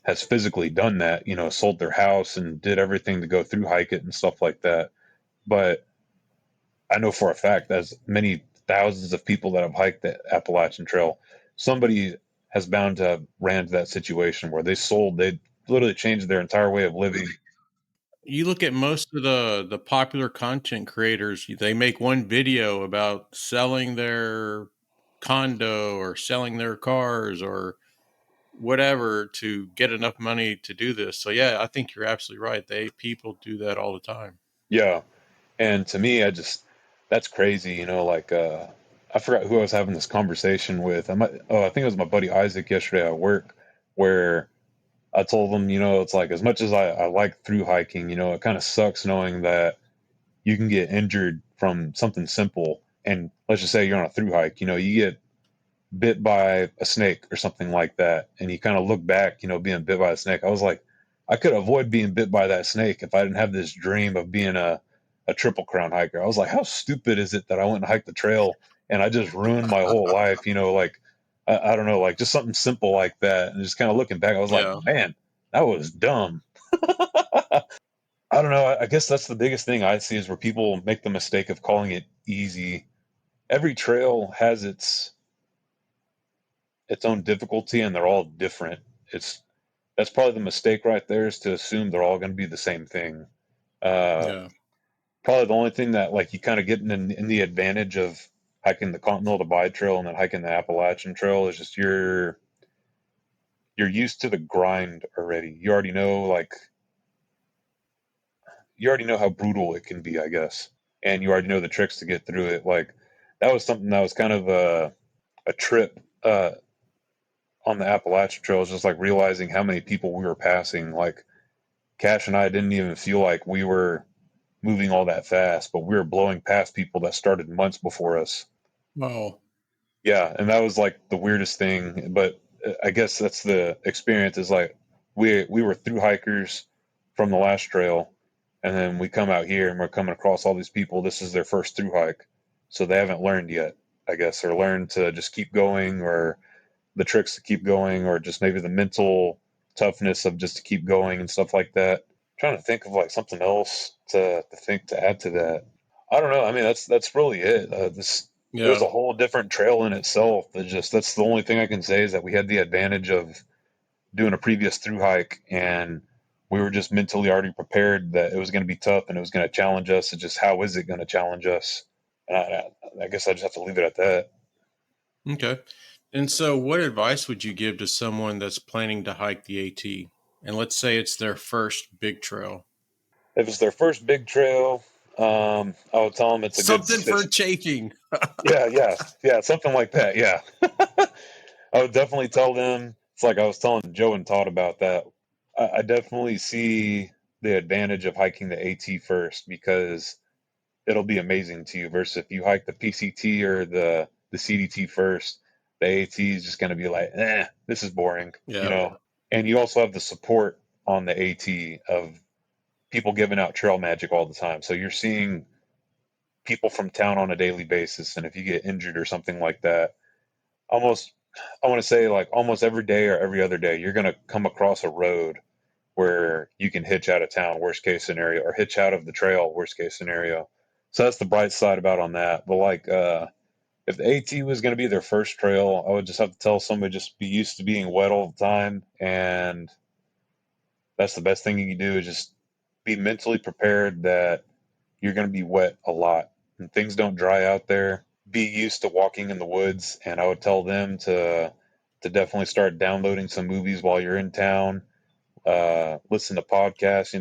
has physically done that, sold their house and did everything to go through hike it and stuff like that. But I know for a fact, as many thousands of people that have hiked the Appalachian Trail, somebody has bound to have ran to that situation where they literally changed their entire way of living. You look at most of the popular content creators, they make one video about selling their condo or selling their cars or whatever to get enough money to do this. So yeah, I think you're absolutely right. People do that all the time. Yeah. And to me, that's crazy, like, I forgot who I was having this conversation with. I think it was my buddy Isaac yesterday at work, where I told him, it's like, as much as I like through hiking, it kind of sucks knowing that you can get injured from something simple. And let's just say you're on a through hike, you get bit by a snake or something like that, and you kind of look back, being bit by a snake. I was like, I could avoid being bit by that snake if I didn't have this dream of being a triple crown hiker. I was like, how stupid is it that I went and hiked the trail and I just ruined my whole life? Like, I don't know, like just something simple like that. And just kind of looking back, I was like, Yeah. man, that was dumb. I don't know. I guess that's the biggest thing I see is where people make the mistake of calling it easy. Every trail has its own difficulty, and they're all different. It's That's probably the mistake right there, is to assume they're all going to be the same thing. Uh, Yeah. Probably the only thing that like you kind of get in the advantage of hiking the Continental Divide Trail and then hiking the Appalachian Trail is just you're used to the grind already. You already know how brutal it can be, I guess, and you already know the tricks to get through it. Like that was something that was kind of a trip on the Appalachian Trail, is just like realizing how many people we were passing. Like Cash and I didn't even feel like we were moving all that fast, but we were blowing past people that started months before us. Oh, Yeah, and that was like the weirdest thing. But I guess that's the experience. Is like we were through hikers from the last trail, and then we come out here and we're coming across all these people. This is their first through hike, so they haven't learned yet, I guess, or learned to just keep going, or the tricks to keep going, or just maybe the mental toughness of just to keep going and stuff like that. Trying to think of like something else to think to add to that. I don't know. I mean, that's really it. This It was yeah. a whole different trail in itself. That's the only thing I can say, is that we had the advantage of doing a previous through hike, and we were just mentally already prepared that it was going to be tough and it was going to challenge us. It's just, how is it going to challenge us? And I guess I just have to leave it at that. Okay. And so, what advice would you give to someone that's planning to hike the AT? And let's say it's their first big trail. If it's their first big trail, I would tell them it's a good Something for decision. chafing. Yeah, something like that. Yeah. I would definitely tell them. It's like I was telling Joe and Todd about that. I definitely see the advantage of hiking the AT first, because it'll be amazing to you, versus if you hike the PCT or the CDT first, the AT is just going to be like, this is boring, you Yeah. know. And you also have the support on the AT of people giving out trail magic all the time. So you're seeing people from town on a daily basis, and if you get injured or something like that, almost, I want to say like almost every day or every other day, you're going to come across a road where you can hitch out of town, worst case scenario, or hitch out of the trail, worst case scenario. So that's the bright side about on that. But like, if the AT was going to be their first trail, I would just have to tell somebody, just be used to being wet all the time, and that's the best thing you can do, is just be mentally prepared that you're going to be wet a lot and things don't dry out there. Be used to walking in the woods, and I would tell them to definitely start downloading some movies while you're in town. Listen to podcasts,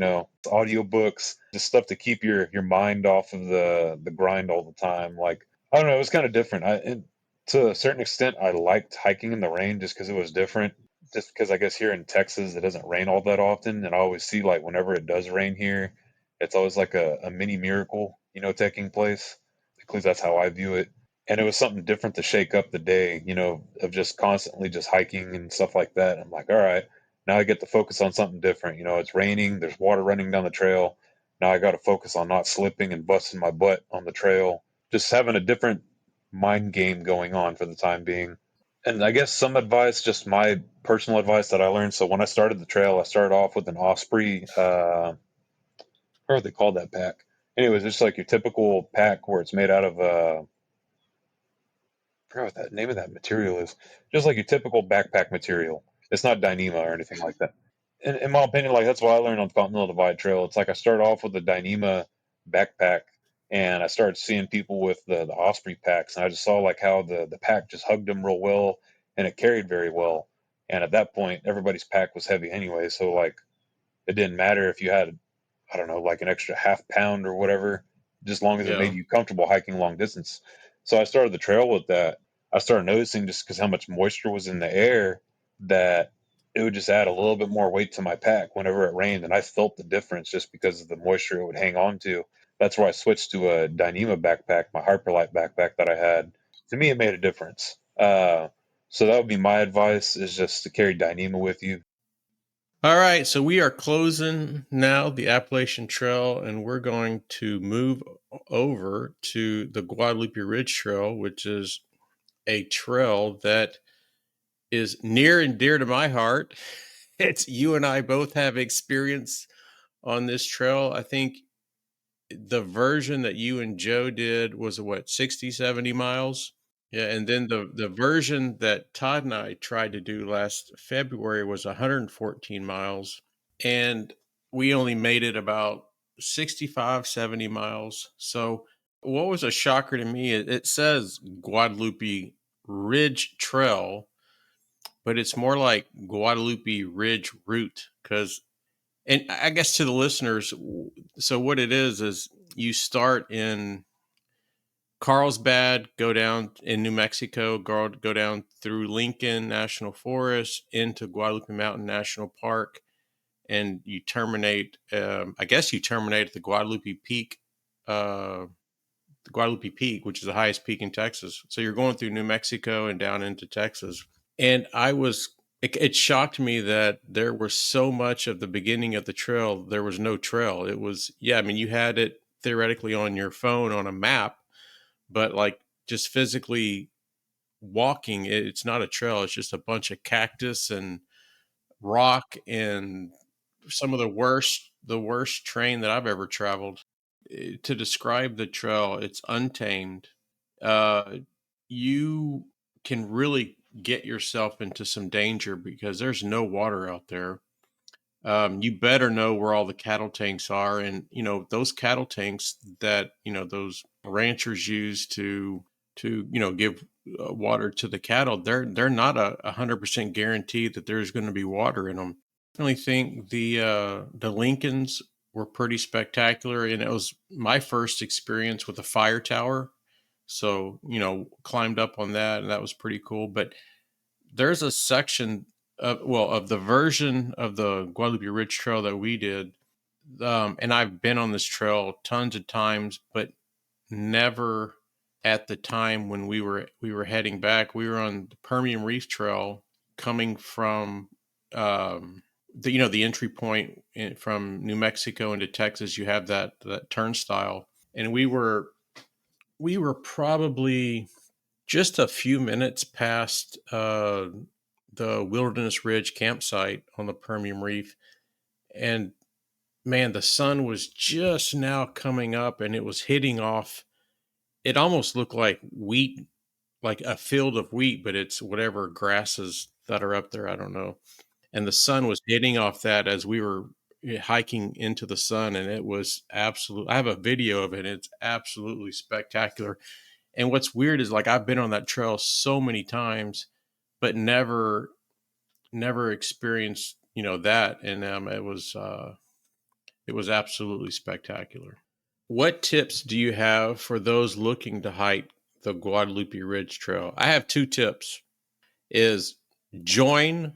audiobooks, just stuff to keep your mind off of the grind all the time. Like, I don't know, it was kind of different. To a certain extent, I liked hiking in the rain just because it was different. Just because I guess here in Texas it doesn't rain all that often, and I always see like whenever it does rain here, it's always like a mini miracle, taking place. At least that's how I view it. And it was something different to shake up the day, of just constantly just hiking and stuff like that. I'm like, all right, now I get to focus on something different. It's raining, there's water running down the trail. Now I got to focus on not slipping and busting my butt on the trail. Just having a different mind game going on for the time being. And I guess some advice, just my personal advice that I learned. So when I started the trail, I started off with an Osprey. What are they called, that pack? Anyways, it's like your typical pack where it's made out of I forgot what that name of that material is. Just like your typical backpack material. It's not Dyneema or anything like that. In my opinion, like that's what I learned on the Continental Divide Trail. It's like I started off with the Dyneema backpack, and I started seeing people with the Osprey packs, and I just saw like how the pack just hugged them real well, and it carried very well. And at that point, everybody's pack was heavy anyway, so like it didn't matter if you had, I don't know, like an extra half pound or whatever, just as long as it Yeah. made you comfortable hiking long distance. So I started the trail with that. I started noticing just because how much moisture was in the air that it would just add a little bit more weight to my pack whenever it rained, and I felt the difference just because of the moisture it would hang on to. That's where I switched to a Dyneema backpack, my Hyperlight backpack that I had. To me, it made a difference. So that would be my advice: is just to carry Dyneema with you. All right, so we are closing now the Appalachian Trail, and we're going to move over to the Guadalupe Ridge Trail, which is a trail that is near and dear to my heart. It's you and I both have experience on this trail. I think the version that you and Joe did was what, 60, 70 miles? Yeah, and then the version that Todd and I tried to do last February was 114 miles. And we only made it about 65, 70 miles. So what was a shocker to me, it says Guadalupe Ridge Trail, but it's more like Guadalupe Ridge Route because, and I guess to the listeners, so what it is you start in Carlsbad, go down in New Mexico, go down through Lincoln National Forest into Guadalupe Mountain National Park, and you terminate. I guess you terminate at uh, the Guadalupe Peak, which is the highest peak in Texas. So you're going through New Mexico and down into Texas. And it shocked me that there was so much of the beginning of the trail. There was no trail. It was, yeah, I mean, you had it theoretically on your phone on a map, but like just physically walking, it's not a trail. It's just a bunch of cactus and rock and some of the worst terrain that I've ever traveled. To describe the trail, it's untamed. Uh, you can really get yourself into some danger because there's no water out there. You better know where all the cattle tanks are, and those cattle tanks that those ranchers use to give water to the cattle. They're not 100% guaranteed that there's going to be water in them. Definitely think the Lincolns were pretty spectacular, and it was my first experience with a fire tower. So climbed up on that, and that was pretty cool. But there's a section of the version of the Guadalupe Ridge Trail that we did, and I've been on this trail tons of times, but never at the time when we were heading back. We were on the Permian Reef Trail coming from the entry point from New Mexico into Texas. You have that turnstile, and we were probably just a few minutes past the Wilderness Ridge campsite on the Permian Reef, and man, the sun was just now coming up, and it was hitting off. It almost looked like wheat, like a field of wheat, but it's whatever grasses that are up there. I don't know. And the sun was hitting off that as we were, hiking into the sun, and it was absolute. I have a video of it. And it's absolutely spectacular. And what's weird is like I've been on that trail so many times, but never experienced that, and it was absolutely spectacular. What tips do you have for those looking to hike the Guadalupe Ridge Trail? I have two tips. Is join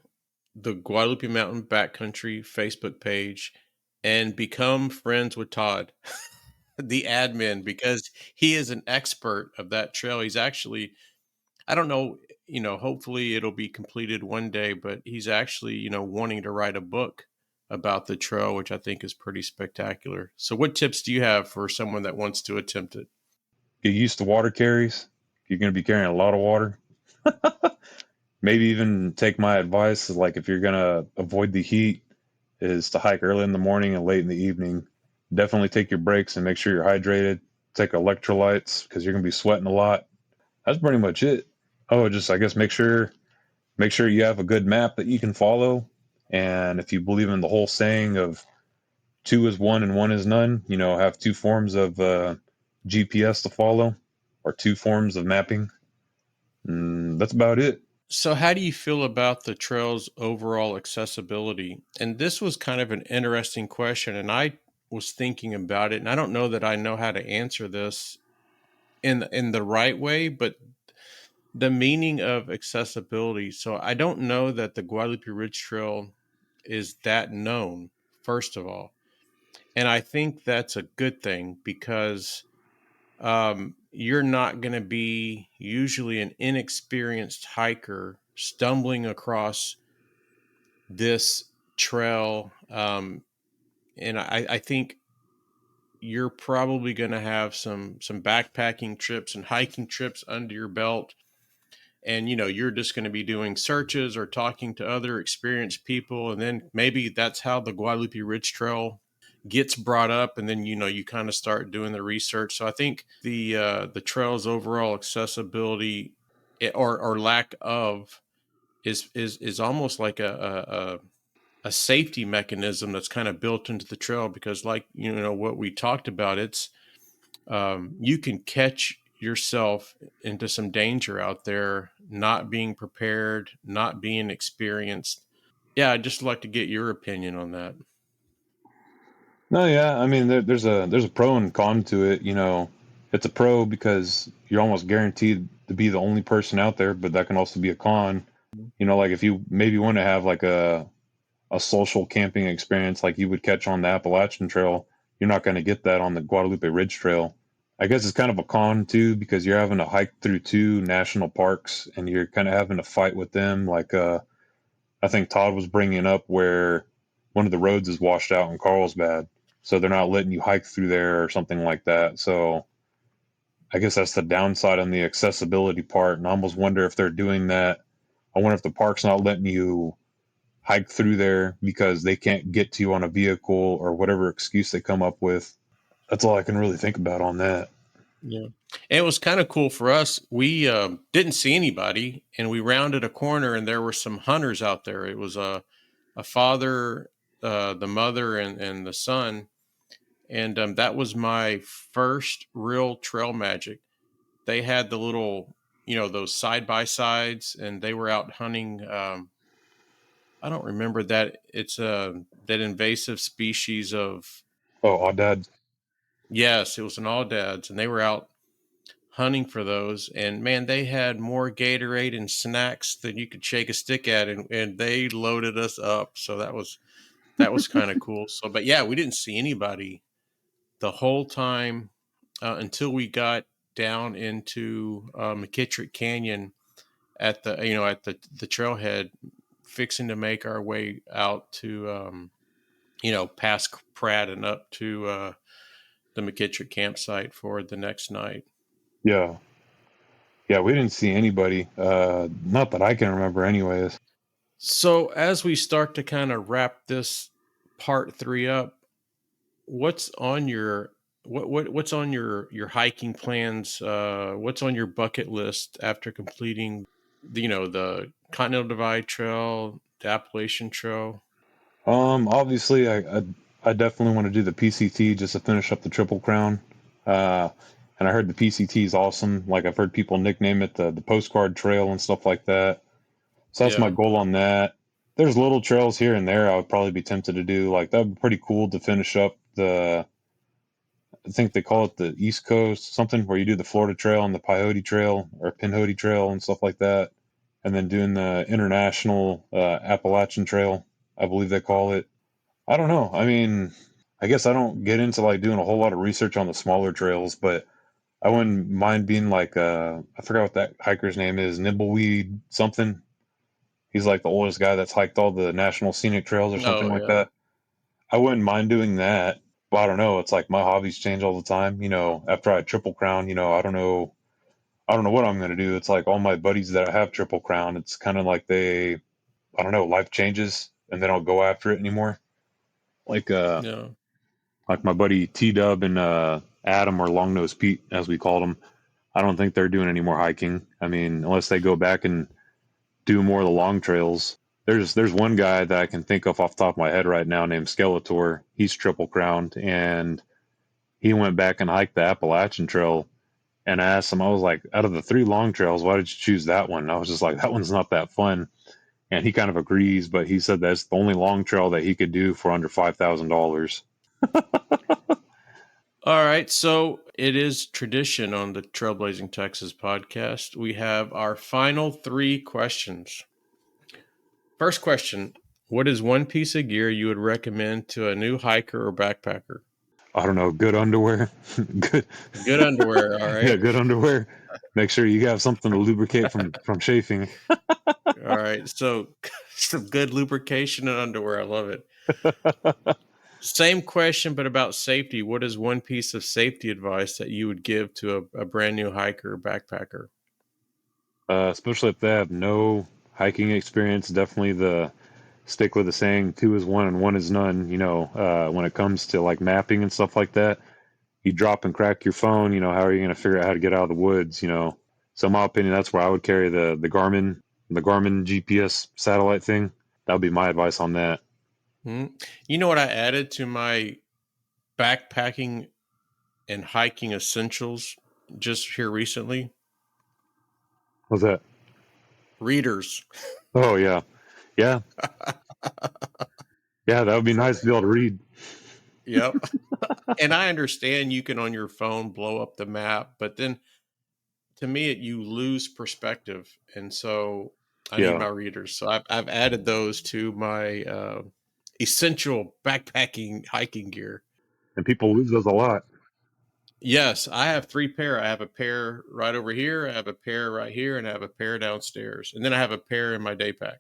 the Guadalupe Mountain Backcountry Facebook page and become friends with Todd, the admin, because he is an expert of that trail. He's actually, I don't know, hopefully it'll be completed one day, but he's actually, wanting to write a book about the trail, which I think is pretty spectacular. So, what tips do you have for someone that wants to attempt it? Get used to water carries. You're going to be carrying a lot of water. Maybe even take my advice, like if you're going to avoid the heat, is to hike early in the morning and late in the evening. Definitely take your breaks and make sure you're hydrated. Take electrolytes because you're going to be sweating a lot. That's pretty much it. Oh, just I guess make sure you have a good map that you can follow. And if you believe in the whole saying of two is one and one is none, have two forms of GPS to follow or two forms of mapping. That's about it. So, how do you feel about the trail's overall accessibility? And this was kind of an interesting question, and I was thinking about it, and I don't know that I know how to answer this in the right way, but the meaning of accessibility. So, I don't know that the Guadalupe Ridge Trail is that known, first of all, and I think that's a good thing because you're not going to be usually an inexperienced hiker stumbling across this trail. And I think you're probably going to have some backpacking trips and hiking trips under your belt. And you're just going to be doing searches or talking to other experienced people, and then maybe that's how the Guadalupe Ridge Trail gets brought up, and then you kind of start doing the research. So I think the trail's overall accessibility, or lack of, is almost like a safety mechanism that's kind of built into the trail, because like what we talked about, it's you can catch yourself into some danger out there, not being prepared, not being experienced. Yeah, I'd just like to get your opinion on that. No, yeah, I mean there's a pro and con to it. It's a pro because you're almost guaranteed to be the only person out there, but that can also be a con. Like if you maybe want to have like a social camping experience like you would catch on the Appalachian Trail, you're not going to get that on the Guadalupe Ridge Trail. I guess it's kind of a con too because you're having to hike through two national parks and you're kind of having to fight with them. Like I think Todd was bringing up where one of the roads is washed out in Carlsbad, so they're not letting you hike through there or something like that. So I guess that's the downside on the accessibility part. And I almost wonder if they're doing that. I wonder if the park's not letting you hike through there because they can't get to you on a vehicle or whatever excuse they come up with. That's all I can really think about on that. Yeah. And it was kind of cool for us. We didn't see anybody, and we rounded a corner, and there were some hunters out there. It was a father, the mother, and the son. And that was my first real trail magic. They had the little, those side by sides, and they were out hunting. I don't remember that. It's that invasive species of, Oh, Audad. yes, it was an all dads, and they were out hunting for those. And man, they had more Gatorade and snacks than you could shake a stick at, and they loaded us up. So that was kind of cool. So, but yeah, we didn't see anybody the whole time until we got down into McKittrick Canyon at the trailhead, fixing to make our way out to past Pratt and up to the McKittrick campsite for the next night. Yeah. Yeah, we didn't see anybody. Not that I can remember, anyways. So as we start to kind of wrap this part three up, what's on your what's on your hiking plans? What's on your bucket list after completing the Continental Divide Trail, the Appalachian Trail? Obviously, I definitely want to do the PCT just to finish up the Triple Crown. Uh, and I heard the PCT is awesome. Like I've heard people nickname it the postcard trail and stuff like that. So that's my Yeah. goal on that. There's little trails here and there I would probably be tempted to do. Like that would be pretty cool to finish up I think they call it the East Coast something where you do the Florida Trail and the Coyote Trail or Pinhoti Trail and stuff like that. And then doing the international Appalachian Trail, I believe they call it. I don't know. I mean, I guess I don't get into like doing a whole lot of research on the smaller trails, but I wouldn't mind being like I forgot what that hiker's name is, Nimbleweed something. He's like the oldest guy that's hiked all the national scenic trails or something Oh, like yeah. that. I wouldn't mind doing that. But I don't know. It's like my hobbies change all the time. After I Triple Crown, I don't know what I'm gonna do. It's like all my buddies that I have Triple Crown, it's kind of like I don't know, life changes and they don't go after it anymore. Like Yeah. like my buddy T Dub and Adam, or Long Nose Pete as we called him. I don't think they're doing any more hiking. I mean, unless they go back and do more of the long trails. There's one guy that I can think of off the top of my head right now named Skeletor. He's Triple Crowned, and he went back and hiked the Appalachian Trail. And I asked him, I was like, out of the three long trails, why did you choose that one? And I was just like, that one's not that fun. And he kind of agrees, but he said that's the only long trail that he could do for under $5,000. All right. So it is tradition on the Trailblazing Texas podcast. We have our final three questions. First question: what is one piece of gear you would recommend to a new hiker or backpacker? I don't know, good underwear, good, Good underwear. All yeah, right. good underwear. Make sure you have something to lubricate from chafing. All right. So some good lubrication and underwear. I love it. Same question, but about safety. What is one piece of safety advice that you would give to a brand new hiker or backpacker? Especially if they have no hiking experience. Definitely the stick with the saying two is one and one is none. When it comes to like mapping and stuff like that, you drop and crack your phone. How are you going to figure out how to get out of the woods? So in my opinion, that's where I would carry the Garmin GPS satellite thing. That would be my advice on that. You know what I added to my backpacking and hiking essentials just here recently? What's that? Readers. Oh yeah, yeah, yeah. That would be nice to be able to read. Yep. And I understand you can on your phone blow up the map, but then to me you lose perspective, and so I need Yeah, my readers. So I've added those to my essential backpacking hiking gear. and people lose those a lot. Yes, I have three pair. I have a pair right over here, I have a pair right here, and I have a pair downstairs, and then I have a pair in my day pack.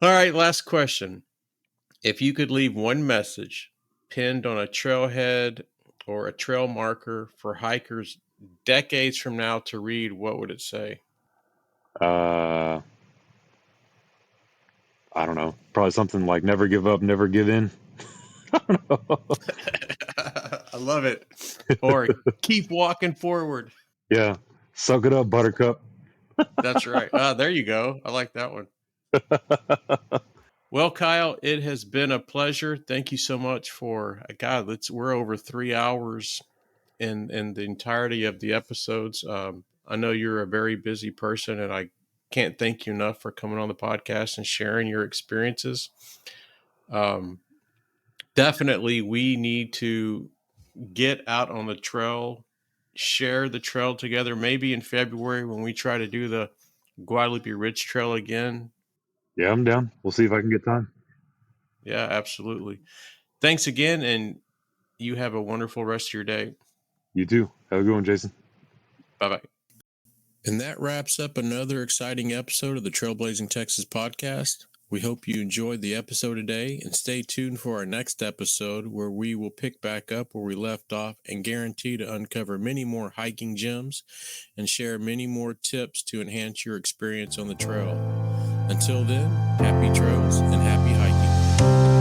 All right, last question. If you could leave one message pinned on a trailhead or a trail marker for hikers decades from now to read, what would it say? Uh, I don't know. Probably something like "Never give up, never give in." I love it. Or keep walking forward. Yeah, suck it up, Buttercup. That's right. There you go. I like that one. Well, Kyle, it has been a pleasure. Thank you so much for God. We're over 3 hours in the entirety of the episodes. I know you're a very busy person, and I can't thank you enough for coming on the podcast and sharing your experiences. Um, Definitely, we need to get out on the trail, share the trail together. Maybe in February when we try to do the Guadalupe Ridge Trail again. Yeah, I'm down. We'll see if I can get time. Yeah, absolutely. Thanks again, and you have a wonderful rest of your day. You too. Have a good one, Jason. Bye bye. And that wraps up another exciting episode of the Trailblazing Texas podcast. We hope you enjoyed the episode today, and stay tuned for our next episode where we will pick back up where we left off and guarantee to uncover many more hiking gems and share many more tips to enhance your experience on the trail. Until then, happy trails and happy hiking.